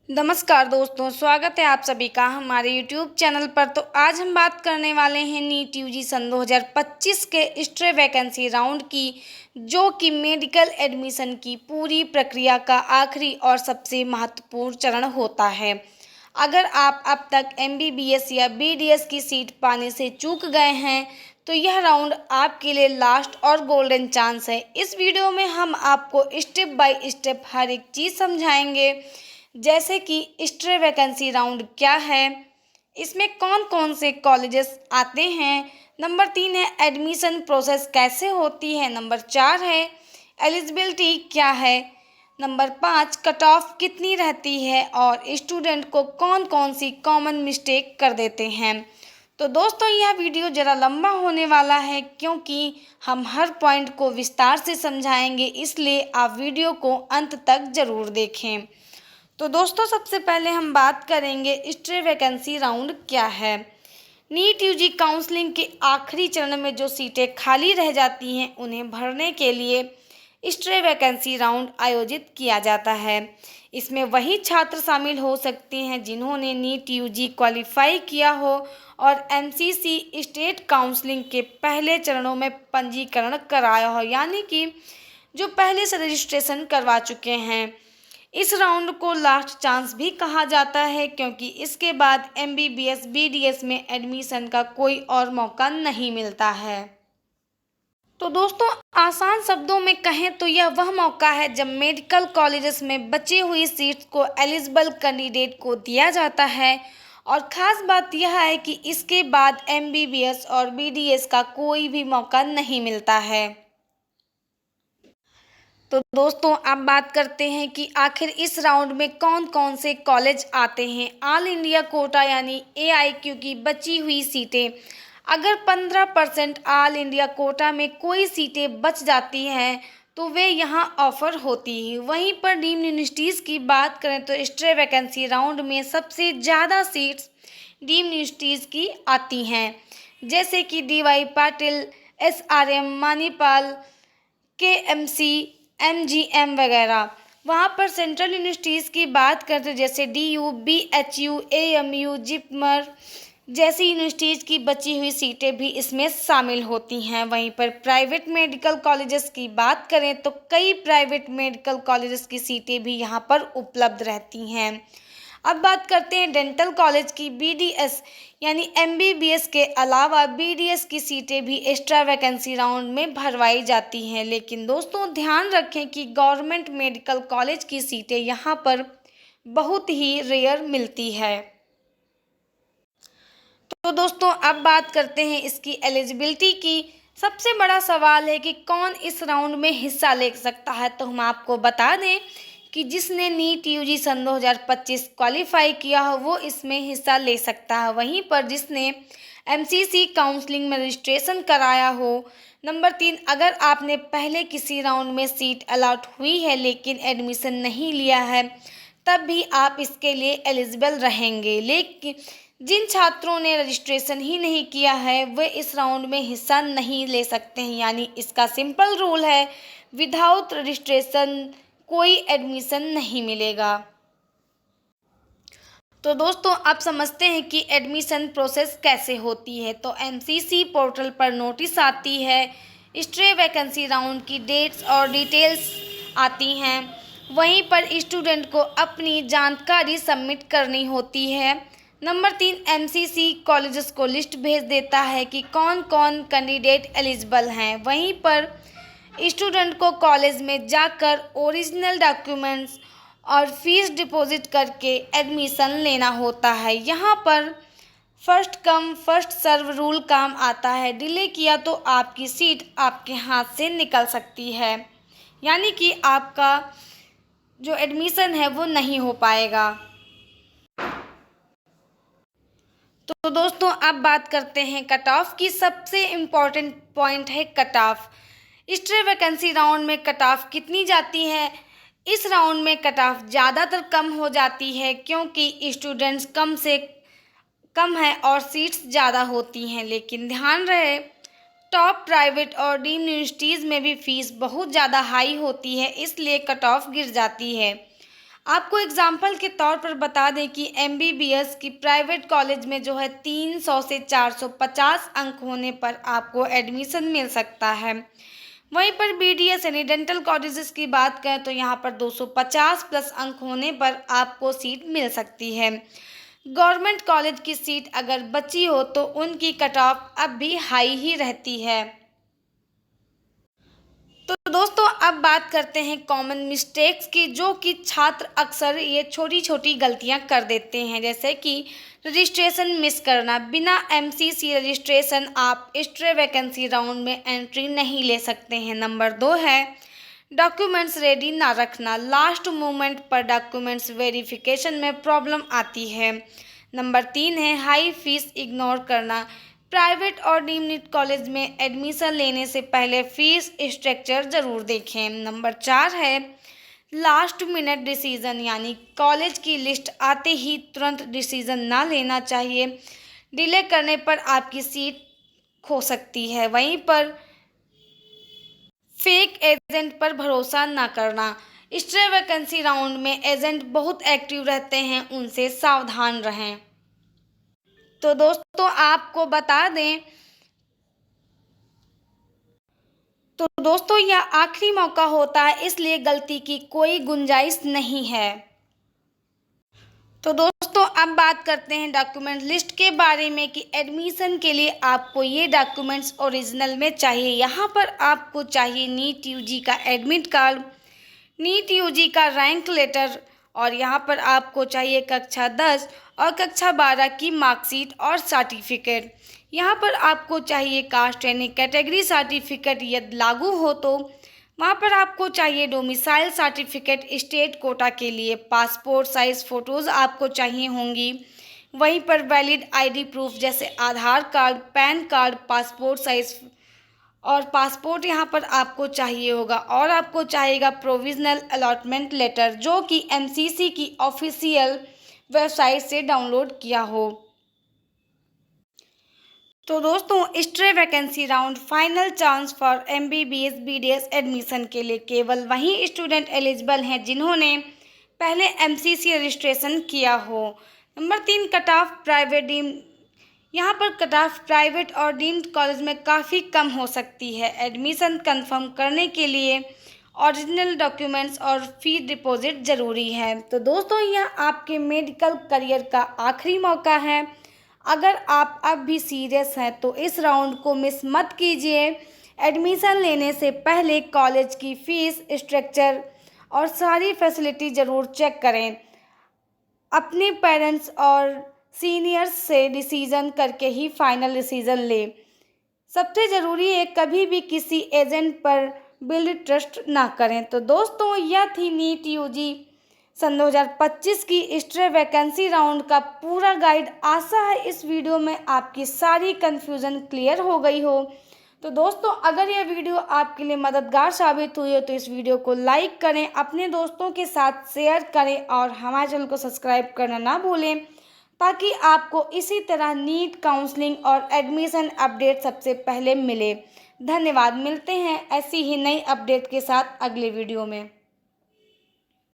नमस्कार दोस्तों, स्वागत है आप सभी का हमारे YouTube चैनल पर। तो आज हम बात करने वाले हैं नीट यूजी सन 2025 के स्ट्रे वैकेंसी राउंड की, जो कि मेडिकल एडमिशन की पूरी प्रक्रिया का आखिरी और सबसे महत्वपूर्ण चरण होता है। अगर आप अब तक MBBS या BDS की सीट पाने से चूक गए हैं तो यह राउंड आपके लिए लास्ट और गोल्डन चांस है। इस वीडियो में हम आपको स्टेप बाय स्टेप हर एक चीज़ समझाएंगे, जैसे कि स्ट्रे वैकेंसी राउंड क्या है, इसमें कौन कौन से कॉलेजेस आते हैं, नंबर 3 है एडमिशन प्रोसेस कैसे होती है, नंबर 4 है एलिजिबिलिटी क्या है, नंबर 5 कट ऑफ कितनी रहती है और स्टूडेंट को कौन कौन सी कॉमन मिस्टेक कर देते हैं। तो दोस्तों, यह वीडियो ज़रा लंबा होने वाला है क्योंकि हम हर पॉइंट को विस्तार से समझाएंगे, इसलिए आप वीडियो को अंत तक ज़रूर देखें। तो दोस्तों, सबसे पहले हम बात करेंगे स्ट्रे वैकेंसी राउंड क्या है। नीट यूजी काउंसलिंग के आखिरी चरण में जो सीटें खाली रह जाती हैं उन्हें भरने के लिए स्ट्रे वैकेंसी राउंड आयोजित किया जाता है। इसमें वही छात्र शामिल हो सकते हैं जिन्होंने नीट यूजी क्वालिफाई किया हो और MCC स्टेट काउंसलिंग के पहले चरणों में पंजीकरण कराया हो, यानी कि जो पहले से रजिस्ट्रेशन करवा चुके हैं। इस राउंड को लास्ट चांस भी कहा जाता है क्योंकि इसके बाद MBBS BDS में एडमिशन का कोई और मौका नहीं मिलता है। तो दोस्तों, आसान शब्दों में कहें तो यह वह मौका है जब मेडिकल कॉलेजेस में बची हुई सीट्स को एलिजिबल कैंडिडेट को दिया जाता है, और ख़ास बात यह है कि इसके बाद MBBS और BDS का कोई भी मौका नहीं मिलता है। तो दोस्तों, अब बात करते हैं कि आखिर इस राउंड में कौन कौन से कॉलेज आते हैं। ऑल इंडिया कोटा यानी AIQ की बची हुई सीटें, अगर 15% ऑल इंडिया कोटा में कोई सीटें बच जाती हैं तो वे यहां ऑफर होती हैं। वहीं पर डीम्ड यूनिवर्सिटीज़ की बात करें तो स्ट्रे वैकेंसी राउंड में सबसे ज़्यादा सीट्स डीम्ड यूनिवर्सिटीज़ की आती हैं, जैसे कि DY Patil, SRM, Manipal, KMC, MGM वगैरह। वहाँ पर सेंट्रल यूनिवर्सिटीज़ की बात करते जैसे DU, BHU, AMU, जिपमर जैसी यूनिवर्सिटीज़ की बची हुई सीटें भी इसमें शामिल होती हैं। वहीं पर प्राइवेट मेडिकल कॉलेजेस की बात करें तो कई प्राइवेट मेडिकल कॉलेजेस की सीटें भी यहाँ पर उपलब्ध रहती हैं। अब बात करते हैं डेंटल कॉलेज की। BDS यानी MBBS के अलावा BDS की सीटें भी एक्स्ट्रा वैकेंसी राउंड में भरवाई जाती हैं, लेकिन दोस्तों ध्यान रखें कि गवर्नमेंट मेडिकल कॉलेज की सीटें यहाँ पर बहुत ही रेयर मिलती है। तो दोस्तों, अब बात करते हैं इसकी एलिजिबिलिटी की। सबसे बड़ा सवाल है कि कौन इस राउंड में हिस्सा ले सकता है। तो हम आपको बता दें कि जिसने नीट यूजी सन 2025 क्वालिफाई किया हो वो इसमें हिस्सा ले सकता है। वहीं पर जिसने MCC काउंसलिंग में रजिस्ट्रेशन कराया हो। नंबर 3, अगर आपने पहले किसी राउंड में सीट अलॉट हुई है लेकिन एडमिशन नहीं लिया है तब भी आप इसके लिए एलिजिबल रहेंगे, लेकिन जिन छात्रों ने रजिस्ट्रेशन ही नहीं किया है वे इस राउंड में हिस्सा नहीं ले सकते हैं। यानी इसका सिंपल रूल है, विदाउट रजिस्ट्रेशन कोई एडमिशन नहीं मिलेगा। तो दोस्तों, आप समझते हैं कि एडमिशन प्रोसेस कैसे होती है। तो MCC पोर्टल पर नोटिस आती है, स्ट्रे वैकेंसी राउंड की डेट्स और डिटेल्स आती हैं। वहीं पर स्टूडेंट को अपनी जानकारी सबमिट करनी होती है। नंबर 3, MCC कॉलेजेस को लिस्ट भेज देता है कि कौन कौन कैंडिडेट एलिजिबल हैं। वहीं पर स्टूडेंट को कॉलेज में जाकर ओरिजिनल डॉक्यूमेंट्स और फीस डिपॉजिट करके एडमिशन लेना होता है। यहाँ पर first come first serve rule काम आता है। डिले किया तो आपकी सीट आपके हाथ से निकल सकती है, यानी कि आपका जो एडमिशन है वो नहीं हो पाएगा। तो दोस्तों, अब बात करते हैं कट ऑफ की। सबसे इम्पॉर्टेंट पॉइंट है cut off. Stray vacancy round में कट ऑफ कितनी जाती है। इस राउंड में कट ऑफ ज़्यादातर कम हो जाती है क्योंकि स्टूडेंट्स कम से कम है और सीट्स ज़्यादा होती हैं, लेकिन ध्यान रहे टॉप प्राइवेट और डीम्ड यूनिवर्सिटीज़ में भी फीस बहुत ज़्यादा हाई होती है, इसलिए कट ऑफ गिर जाती है। आपको एग्जाम्पल के तौर पर बता दें कि एमबीबीएस की प्राइवेट कॉलेज में जो है 300 से 450 अंक होने पर आपको एडमिशन मिल सकता है। वहीं पर बीडीएस यानी डेंटल कॉलेजेस की बात करें तो यहाँ पर 250 प्लस अंक होने पर आपको सीट मिल सकती है। गवर्नमेंट कॉलेज की सीट अगर बची हो तो उनकी कट ऑफ अब भी हाई ही रहती है। तो दोस्तों अब बात करते हैं कॉमन मिस्टेक्स की, जो कि छात्र अक्सर ये छोटी छोटी गलतियां कर देते हैं, जैसे कि रजिस्ट्रेशन मिस करना। बिना एमसीसी रजिस्ट्रेशन आप स्ट्रे वैकेंसी राउंड में एंट्री नहीं ले सकते हैं। नंबर 2 है डॉक्यूमेंट्स रेडी ना रखना। लास्ट मोमेंट पर डॉक्यूमेंट्स वेरिफिकेशन में प्रॉब्लम आती है। नंबर 3 है हाई फीस इग्नोर करना। प्राइवेट और डीम्ड कॉलेज में एडमिशन लेने से पहले फीस स्ट्रक्चर ज़रूर देखें। नंबर 4 है लास्ट मिनट डिसीज़न, यानी कॉलेज की लिस्ट आते ही तुरंत डिसीज़न ना लेना चाहिए। डिले करने पर आपकी सीट खो सकती है। वहीं पर फेक एजेंट पर भरोसा ना करना। स्ट्रे वैकेंसी राउंड में एजेंट बहुत एक्टिव रहते हैं, उनसे सावधान रहें। तो दोस्तों आपको बता दें, तो दोस्तों यह आखिरी मौका होता है, इसलिए गलती की कोई गुंजाइश नहीं है। तो दोस्तों अब बात करते हैं डॉक्यूमेंट लिस्ट के बारे में कि एडमिशन के लिए आपको ये डॉक्यूमेंट्स ओरिजिनल में चाहिए। यहाँ पर आपको चाहिए नीट यूजी का एडमिट कार्ड, नीट यूजी का रैंक लेटर, और यहाँ पर आपको चाहिए कक्षा 10 और कक्षा 12 की मार्कशीट और सर्टिफिकेट। यहाँ पर आपको चाहिए कास्ट यानी कैटेगरी सर्टिफिकेट यदि लागू हो तो। वहाँ पर आपको चाहिए डोमिसाइल सर्टिफिकेट स्टेट कोटा के लिए। पासपोर्ट साइज़ फ़ोटोज़ आपको चाहिए होंगी। वहीं पर वैलिड आईडी प्रूफ जैसे Aadhaar card, PAN card, passport size और पासपोर्ट यहाँ पर आपको चाहिए होगा। और आपको चाहिएगा प्रोविज़नल अलॉटमेंट लेटर, जो कि एमसीसी की ऑफिशियल वेबसाइट से डाउनलोड किया हो। तो दोस्तों stray vacancy round final chance for MBBS BDS admission के लिए केवल वही स्टूडेंट एलिजिबल हैं जिन्होंने पहले एमसीसी रजिस्ट्रेशन किया हो। Number 3 cut off private deem, यहाँ पर कट ऑफ प्राइवेट और डीम्ड कॉलेज में काफ़ी कम हो सकती है। एडमिशन कंफर्म करने के लिए ओरिजिनल डॉक्यूमेंट्स और फी डिपॉजिट ज़रूरी है। तो दोस्तों यह आपके मेडिकल करियर का आखिरी मौका है। अगर आप अब भी सीरियस हैं तो इस राउंड को मिस मत कीजिए। एडमिशन लेने से पहले कॉलेज की फ़ीस स्ट्रक्चर और सारी फैसिलिटी ज़रूर चेक करें। अपने पेरेंट्स और सीनियर्स से डिसीज़न करके ही फाइनल डिसीज़न ले। सबसे ज़रूरी है कभी भी किसी एजेंट पर बिल्ड ट्रस्ट ना करें। तो दोस्तों यह थी नीट यूजी सन 2025 की स्ट्रे वैकेंसी राउंड का पूरा गाइड। आशा है इस वीडियो में आपकी सारी कन्फ्यूज़न क्लियर हो गई हो। तो दोस्तों अगर यह वीडियो आपके लिए मददगार साबित हुई हो तो इस वीडियो को लाइक करें, अपने दोस्तों के साथ शेयर करें और हमारे चैनल को सब्सक्राइब करना ना भूलें, ताकि आपको इसी तरह नीट काउंसलिंग और एडमिशन अपडेट सबसे पहले मिले। धन्यवाद। मिलते हैं ऐसी ही नई अपडेट के साथ अगले वीडियो में।